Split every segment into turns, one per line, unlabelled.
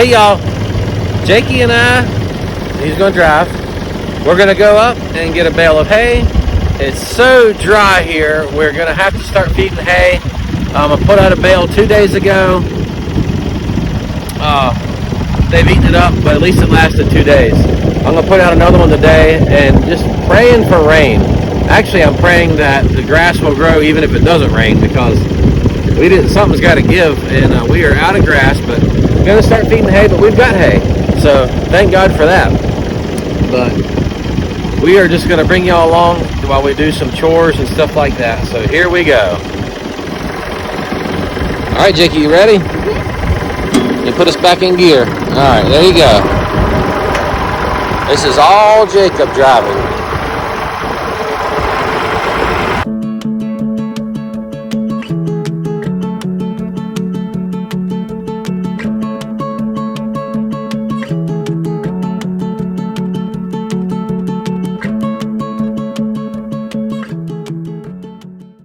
Hey y'all, Jakey and I, he's gonna drive. We're gonna go up and get a bale of hay. It's so dry here, we're gonna have to start feeding hay. I put out a bale 2 days ago. They've eaten it up, but at least it lasted 2 days. I'm gonna put out another one today and just praying for rain. Actually, I'm praying that the grass will grow even if it doesn't rain, because something's got to give, and we are out of grass. But we're gonna start feeding hay, but we've got hay, so thank God for that. But we are just gonna bring y'all along while we do some chores and stuff like that. So here we go. All right, Jakey, you ready? You put us back in gear. All right, there you go. This is all Jacob driving.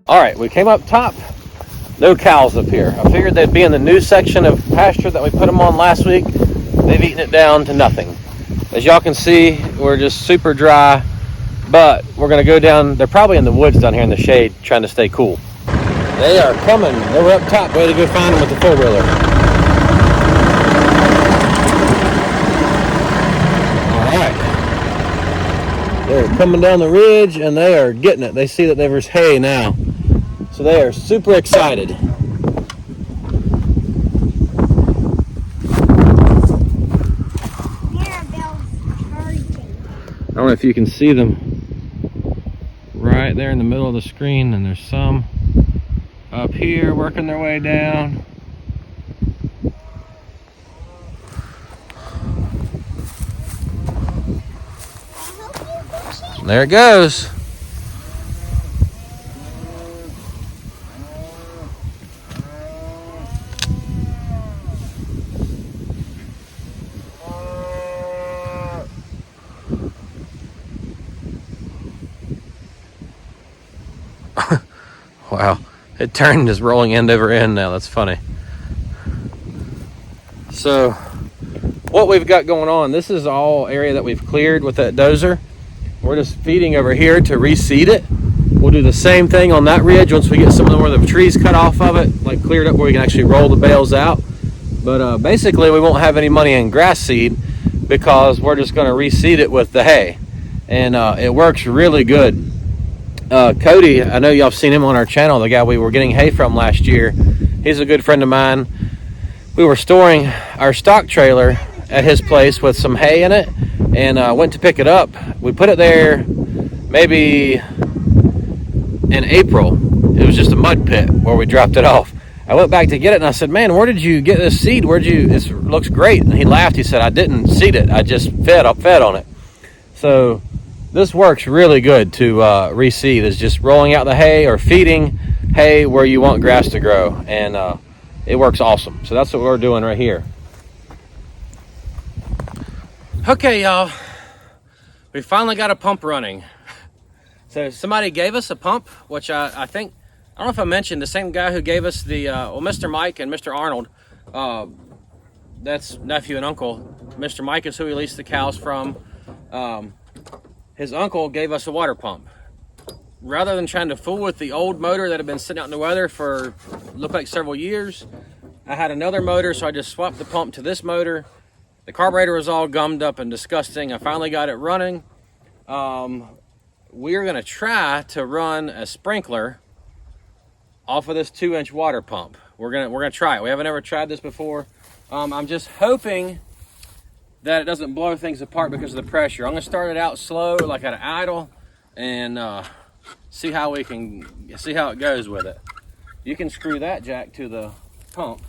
All right, we came up top. No cows up here. I figured they'd be in the new section of pasture that we put them on last week. They've eaten it down to nothing. As y'all can see, we're just super dry, but we're gonna go down. They're probably in the woods down here in the shade trying to stay cool. They are coming. They were up top. Way to go find them with the four-wheeler. All right. They're coming down the ridge and they are getting it. They see that there's hay now. So they are super excited. I don't know if you can see them right there in the middle of the screen, and there's some up here working their way down. There it goes. Wow, it turned, is rolling end over end now. That's funny. So what we've got going on, this is all area that we've cleared with that dozer. We're just feeding over here to reseed it. We'll do the same thing on that ridge once we get some of the trees cut off of it, like cleared up where we can actually roll the bales out. But basically we won't have any money in grass seed because we're just going to reseed it with the hay. And it works really good. Cody, I know y'all have seen him on our channel, the guy we were getting hay from last year. He's a good friend of mine. We were storing our stock trailer at his place with some hay in it, and went to pick it up. We put it there maybe in April. It was just a mud pit where we dropped it off. I went back to get it and I said, man, where did you get this seed? This looks great. And he laughed. He said, I didn't seed it. I just fed on it. So this works really good to reseed, is just rolling out the hay or feeding hay where you want grass to grow. And it works awesome. So that's what we're doing right here. Okay, y'all, we finally got a pump running. So somebody gave us a pump, which I think, I don't know if I mentioned, the same guy who gave us the, Mr. Mike and Mr. Arnold, that's nephew and uncle. Mr. Mike is who we leased the cows from. His uncle gave us a water pump. Rather than trying to fool with the old motor that had been sitting out in the weather for, looked like several years, I had another motor, so I just swapped the pump to this motor. The carburetor was all gummed up and disgusting. I finally got it running. We're gonna try to run a sprinkler off of this 2-inch water pump. We're gonna try it. We haven't ever tried this before. I'm just hoping that it doesn't blow things apart because of the pressure. I'm gonna start it out slow, like at an idle, and see how it goes with it. You can screw that jack to the pump.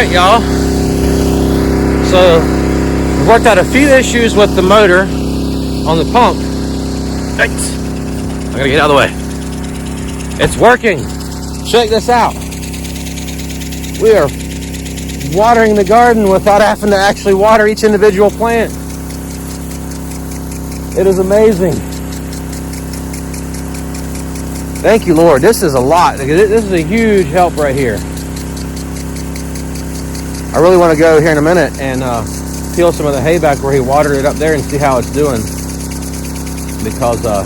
right, y'all. So we worked out a few issues with the motor on the pump. Thanks. I gotta get out of the way. It's working. Check this out. We are watering the garden without having to actually water each individual plant. It is amazing. Thank you, Lord. This is a lot. This is a huge help right here. I really want to go here in a minute and peel some of the hay back where he watered it up there and see how it's doing, because I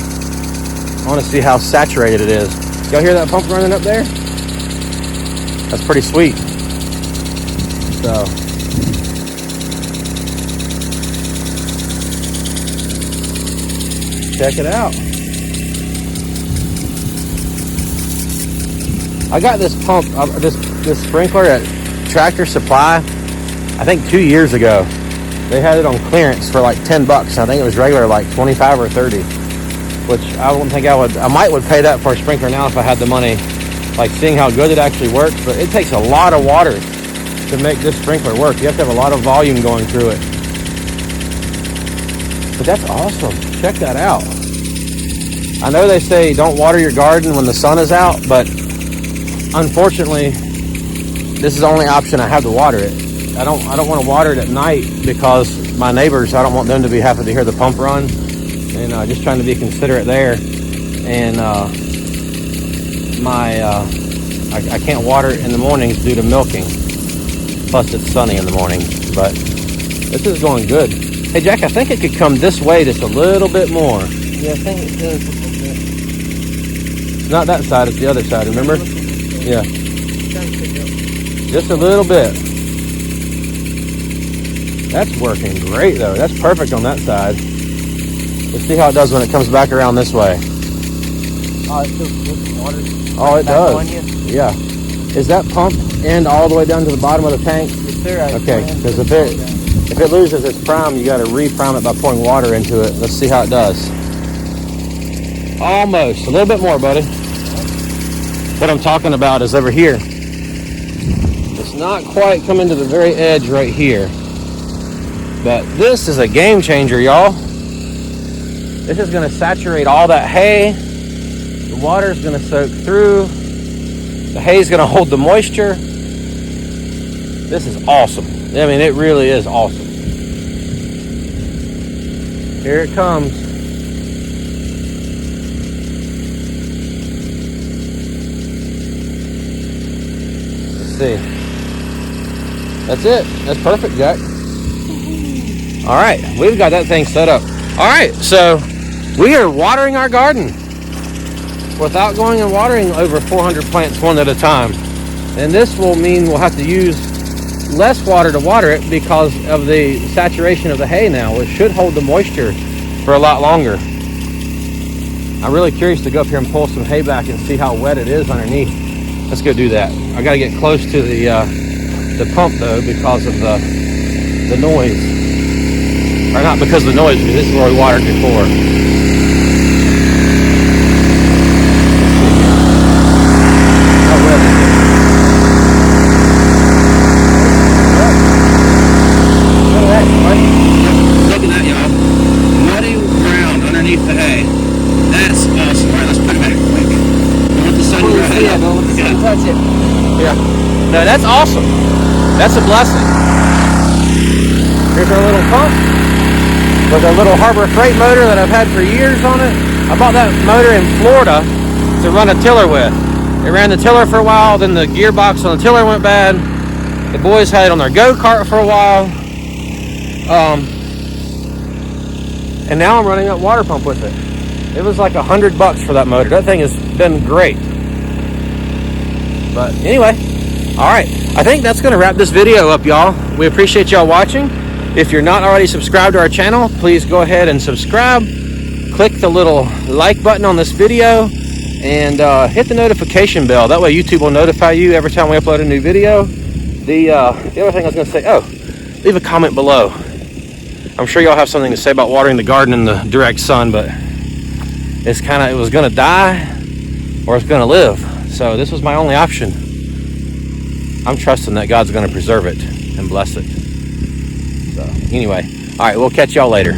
want to see how saturated it is. Y'all hear that pump running up there? That's pretty sweet. So check it out. I got this pump, this sprinkler at Tractor Supply, I think 2 years ago. They had it on clearance for like $10. I think it was regular like 25 or 30, which I wouldn't think I might pay that for a sprinkler now if I had the money, like seeing how good it actually works. But it takes a lot of water to make this sprinkler work. You have to have a lot of volume going through it. But that's awesome. Check that out. I know they say don't water your garden when the sun is out, but unfortunately, this is the only option I have to water it. I don't want to water it at night because my neighbors, I don't want them to be having to hear the pump run, and just trying to be considerate there. And I can't water it in the mornings due to milking. Plus it's sunny in the morning, but this is going good. Hey Jack, I think it could come this way just a little bit more.
Yeah, I think it does a little bit.
It's not that side, it's the other side, remember? Yeah. Just a little bit. That's working great though. That's perfect on that side. Let's see how it does when it comes back around this way.
Oh, it feels good water.
Oh, it does.
On you.
Yeah. Is that pump end all the way down to the bottom of the tank?
Yes, sir.
Okay, because if it loses its prime, you got to re-prime it by pouring water into it. Let's see how it does. Almost. A little bit more, buddy. What I'm talking about is over here. It's not quite coming to the very edge right here. But this is a game changer, y'all. This is going to saturate all that hay. The water is going to soak through. The hay is going to hold the moisture. This is awesome. I mean, it really is awesome. Here it comes. Let's see. That's it. That's perfect, Jack. All right, we've got that thing set up. All right, so we are watering our garden without going and watering over 400 plants one at a time. And this will mean we'll have to use less water to water it because of the saturation of the hay now, which should hold the moisture for a lot longer. I'm really curious to go up here and pull some hay back and see how wet it is underneath. Let's go do that. I got to get close to the pump though because of the noise. Or not because of the noise, because this is where we watered before. Look at that, y'all. Muddy ground underneath the hay. That's awesome. All right, let's put it back quick. Don't let the sun go ahead.
Yeah, don't let the sun touch it.
Yeah. No, that's awesome. That's a blessing. Here's our little pump with a little Harbor Freight motor that I've had for years on it. I bought that motor in Florida to run a tiller with. It ran the tiller for a while, then the gearbox on the tiller went bad. The boys had it on their go-kart for a while. And now I'm running that water pump with it. It was like $100 for that motor. That thing has been great. But anyway, all right. I think that's going to wrap this video up, y'all. We appreciate y'all watching. If you're not already subscribed to our channel, please go ahead and subscribe. Click the little like button on this video and hit the notification bell. That way YouTube will notify you every time we upload a new video. The other thing I was going to say, leave a comment below. I'm sure y'all have something to say about watering the garden in the direct sun, but it was going to die or it's going to live. So this was my only option. I'm trusting that God's going to preserve it and bless it. So anyway, all right, we'll catch y'all later.